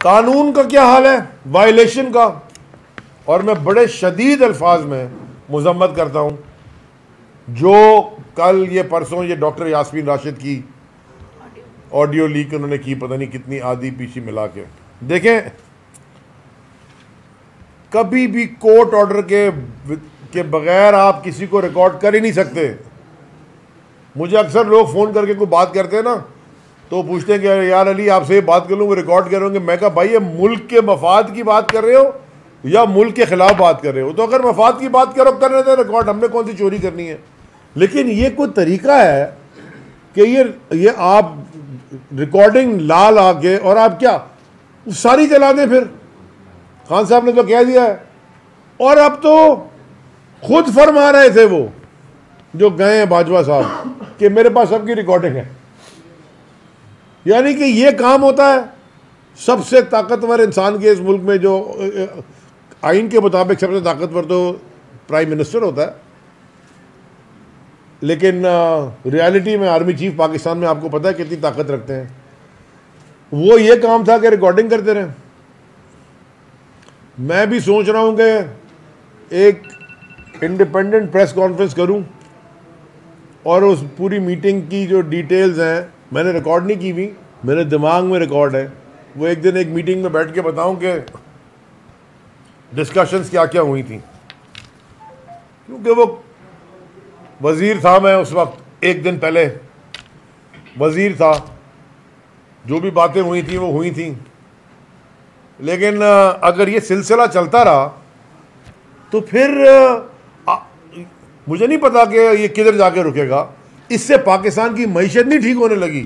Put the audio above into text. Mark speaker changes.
Speaker 1: कानून का क्या हाल है, वायलेशन का। और मैं बड़े शदीद अल्फाज में मजम्मत करता हूँ जो कल ये परसों ये डॉक्टर यास्मीन राशिद की ऑडियो लीक उन्होंने की, पता नहीं कितनी आधी पीछे मिला के। देखें, कभी भी कोर्ट ऑर्डर के बगैर आप किसी को रिकॉर्ड कर ही नहीं सकते। मुझे अक्सर लोग फ़ोन करके कोई बात करते हैं ना, तो पूछते हैं कि यार अली आपसे ये बात कर लूँ, वो रिकॉर्ड कर रहे मैं कहा भाई ये मुल्क के मफाद की बात कर रहे हो या मुल्क के ख़िलाफ़ बात कर रहे हो? तो अगर मफाद की बात करो कर रहे थे रिकॉर्ड, हमने कौन सी चोरी करनी है। लेकिन ये कोई तरीका है कि ये आप रिकॉर्डिंग ला के और आप क्या सारी चला दें? फिर खान साहब ने तो कह दिया है, और अब तो खुद फरमा रहे थे वो जो गए हैं बाजवा साहब कि मेरे पास सबकी रिकॉर्डिंग है। यानी कि ये काम होता है सबसे ताकतवर इंसान के इस मुल्क में, जो आइन के मुताबिक सबसे ताकतवर तो प्राइम मिनिस्टर होता है, लेकिन रियलिटी में आर्मी चीफ पाकिस्तान में आपको पता है कितनी ताकत रखते हैं। वो ये काम था कि रिकॉर्डिंग करते रहे। मैं भी सोच रहा हूं कि एक इंडिपेंडेंट प्रेस कॉन्फ्रेंस करूं और उस पूरी मीटिंग की जो डिटेल्स हैं, मैंने रिकॉर्ड नहीं की हुई, मेरे दिमाग में रिकॉर्ड है, वो एक दिन एक मीटिंग में बैठ के बताऊं कि डिस्कशंस क्या क्या हुई थी। क्योंकि वो वज़ीर था, मैं उस वक्त एक दिन पहले वज़ीर था, जो भी बातें हुई थी वो हुई थी। लेकिन अगर ये सिलसिला चलता रहा तो फिर मुझे नहीं पता कि ये किधर जाके रुकेगा। इससे पाकिस्तान की मईशत नहीं ठीक होने लगी।